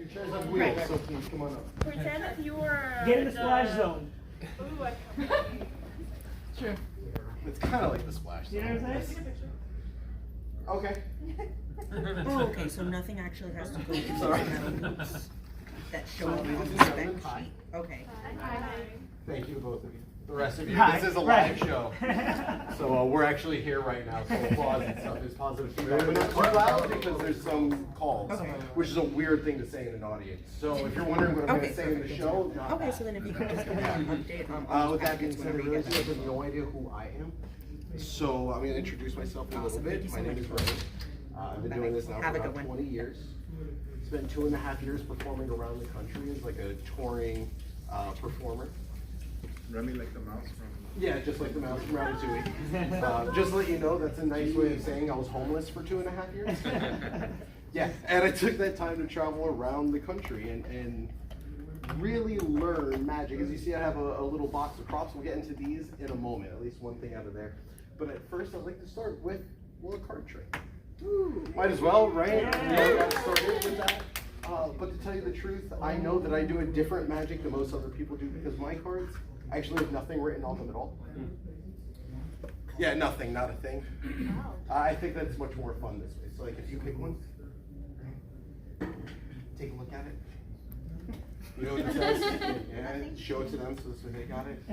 Your chairs have wheels, so please come on up. Pretend if you were. Get in the splash zone. Ooh, I Sure. It's kind of like the splash You know zone. what I'm saying? Okay. Oh, okay, so nothing actually has to go into Sorry. the notes that show up on the spec sheet. Okay. Thank you, both of you. The rest of you. Hi. This is a live show. So we're actually here right now, so applause and stuff is positive feedback. But not too loud because there's some calls, Okay. which is a weird thing to say in an audience. So if you're wondering what I'm going Okay, to say in the show, not Okay, that. so then if you could just go ahead and update on With those that being packets said, I whenever you realize get you them. have no idea who I am. So I'm going to introduce myself a little Awesome. bit. Thank you My so name much is for Ryan. I've been doing this now Have for a good about one. 20 years. Spent 2.5 years performing around the country as like a touring performer. Running like the mouse from. Yeah, just like the mouse from Ratatouille. Just to let you know, that's a nice way of saying I was homeless for 2.5 years. Yeah, and I took that time to travel around the country and really learn magic. As you see, I have a little box of props. We'll get into these in a moment, at least one thing out of there. But at first, I'd like to start with a card trick. Might as well, right? Yeah. Got started with that. But to tell you the truth, I know that I do a different magic than most other people do because my cards actually have nothing written on them at all. Yeah, nothing, not a thing. I think that's much more fun this way. So like if you pick one, take a look at it. You know what it says? Yeah, show it to them so they got it.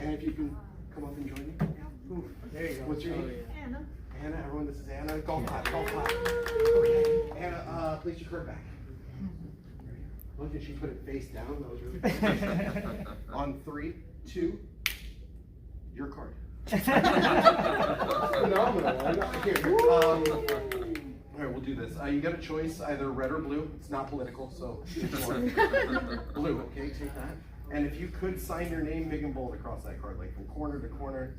And if you can come up and join me. There you go. What's your name? Anna. Anna, everyone, this is Anna. Golf clap, golf clap. Okay, Anna, place your card back. Look at she put it face down. That was really good. On 3, 2, your card. Phenomenal. Here. All right, we'll do this. You got a choice, either red or blue. It's not political, so blue. Okay, take that. And if you could sign your name big and bold across that card, like from corner to corner.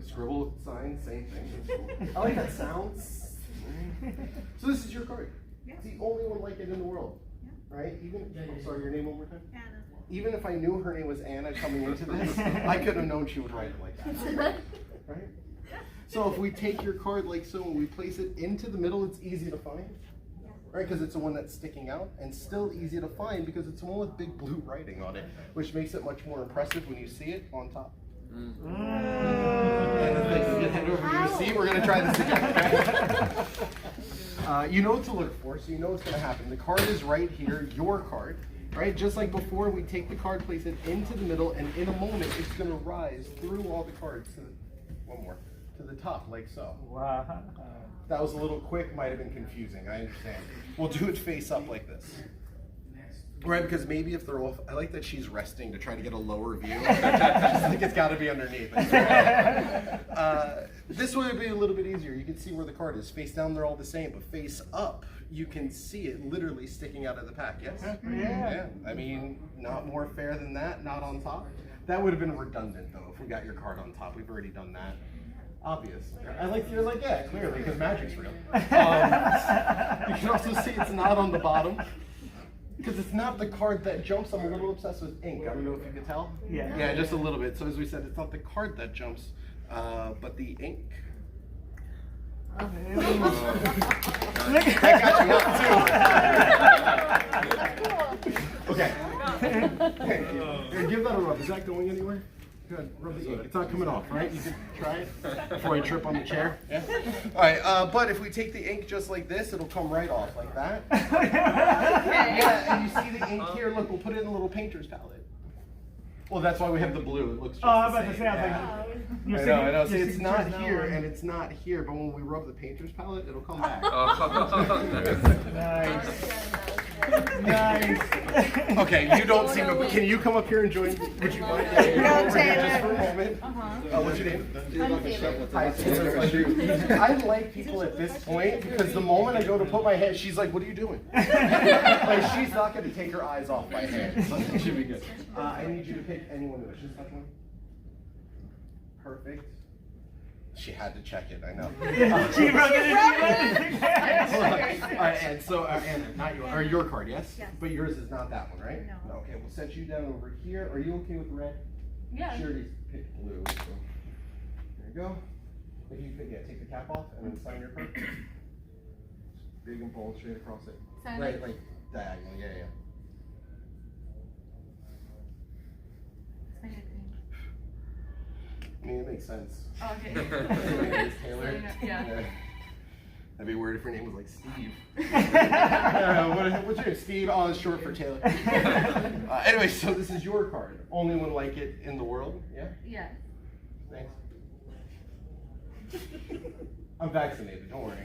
Scribble, sign, same thing. I like that sound. So this is your card. It's the only one like it in the world, right? Even, I'm sorry, your name one more time? Anna. Even if I knew her name was Anna coming into this, I could have known she would write it like that, right? So if we take your card like so and we place it into the middle, it's easy to find, right? Because it's the one that's sticking out, and still easy to find because it's the one with big blue writing on it, which makes it much more impressive when you see it on top. And the thing is, get head over to your seat. We're going to try this again. You know what to look for, so you know what's going to happen. The card is right here, your card, right? Just like before, we take the card, place it into the middle, and in a moment, it's going to rise through all the cards to the, one more, to the top, like so. Wow. That was a little quick, might have been confusing, I understand. We'll do it face up like this. Right, because maybe if they're off, I like that she's resting to try to get a lower view. I just think it's got to be underneath. This way would be a little bit easier. You can see where the card is. Face down, they're all the same, but face up, you can see it literally sticking out of the pack, yes? Yeah. I mean, not more fair than that, not on top. That would have been redundant, though, if we got your card on top. We've already done that. Obvious. You're like, yeah, clearly, because magic's real. You can also see it's not on the bottom. Because it's not the card that jumps. I'm a little obsessed with ink. I don't know if you can tell. Yeah. Yeah, just a little bit. So as we said, it's not the card that jumps, but the ink. That got you up too. Okay. Thank you. Here, give that a rub. Is that going anywhere? Good. Rub the ink. It's not coming off, right? You can try it before I trip on the chair. Yeah. All right. But if we take the ink just like this, it'll come right off like that. Yeah. And you see the ink here? Look, we'll put it in a little painter's palette. Well, that's why we have the blue. It looks just I'm the about to same. say, I was like, I know. See, it's not here and it's not here, but when we rub the painter's palette, it'll come back. Nice. Nice. Okay, you don't seem to. Can you come up here and join? Would you mind? Yeah, you come over here just for a moment. What's your name? Hi, Taylor. I like people at this point because the moment I go to put my hand, she's like, "What are you doing?" Like she's not going to take her eyes off my hand. So it should be good. I need you to pick anyone who wishes. Touch one. Perfect. She had to check it, I know. She wrote it. All right, and so, Anna, not your card, yes? Yes. But yours is not that one, right? No. Okay, we'll set you down over here. Are you okay with red? Yeah. She already picked blue. So. There you go. If you could, yeah, take the cap off and then sign your card. big and bold straight across it. Sound Right, like- like diagonal, yeah. It's my nickname. I mean, it makes sense. Oh, okay. It's Taylor. Yeah. That'd be weird if her name was like Steve. What's your name? Steve? Oh, it's short for Taylor. Anyway, so this is your card. Only one like it in the world, yeah? Yes. Thanks. I'm vaccinated, don't worry.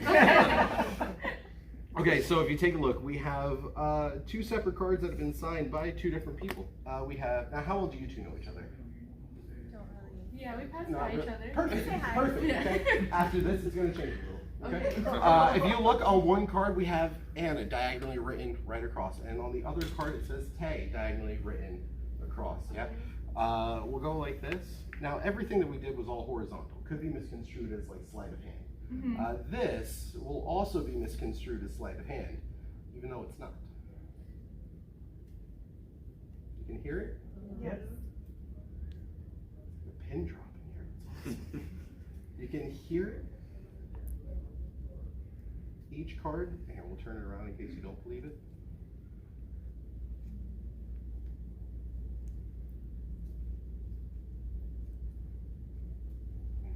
Okay, so if you take a look, we have two separate cards that have been signed by two different people. We have, now how old do you two know each other? Yeah, we passed Not by each really. other. Perfect, We say hi. perfect, Yeah. okay? After this, it's gonna change a little, okay? Okay. If you look on one card, we have Anna diagonally written right across, and on the other card, it says Tay diagonally written across, yeah? We'll go like this. Now, everything that we did was all horizontal. Could be misconstrued as like sleight of hand. This will also be misconstrued as sleight of hand, even though it's not. You can hear it? Yes. A pin drop in here. It's awesome. You can hear it. Each card, here, we'll turn it around in case you don't believe it.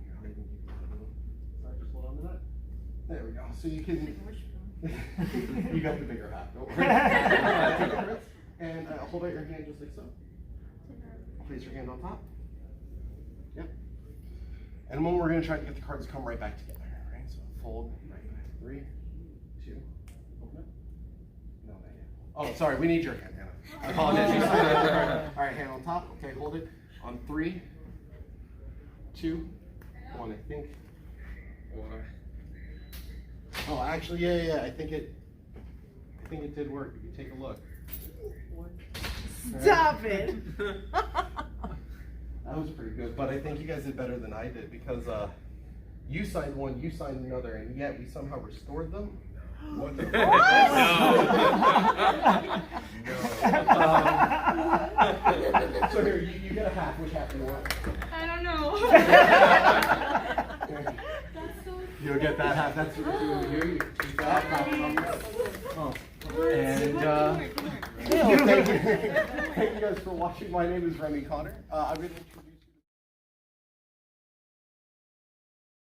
Here, I'll even give you a little- sorry, just hold on to that. There we go. So you can, you got the bigger half, don't worry. Take a rest and hold out your hand just like so. Place your hand on top. Yep. And when we're going to try to get the cards to come right back together, right? So fold right back. 3, 2, open it. No, not yet. Oh, sorry, we need your hand, Hannah. I apologize. You signed the card. All right, hand on top. Okay, hold it. On 3, 2, 1. I think. Oh, actually, yeah. I think it did work. If you take a look. Stop it. That was pretty good, but I think you guys did better than I did because you signed one, you signed another, and yet we somehow restored them. What the so here, you get a half. Which half do you want? I don't know. That's so You'll get that half. That's what you do here. You keep that. Oh. And thank you guys for watching. My name is Remy Connor. I'm going to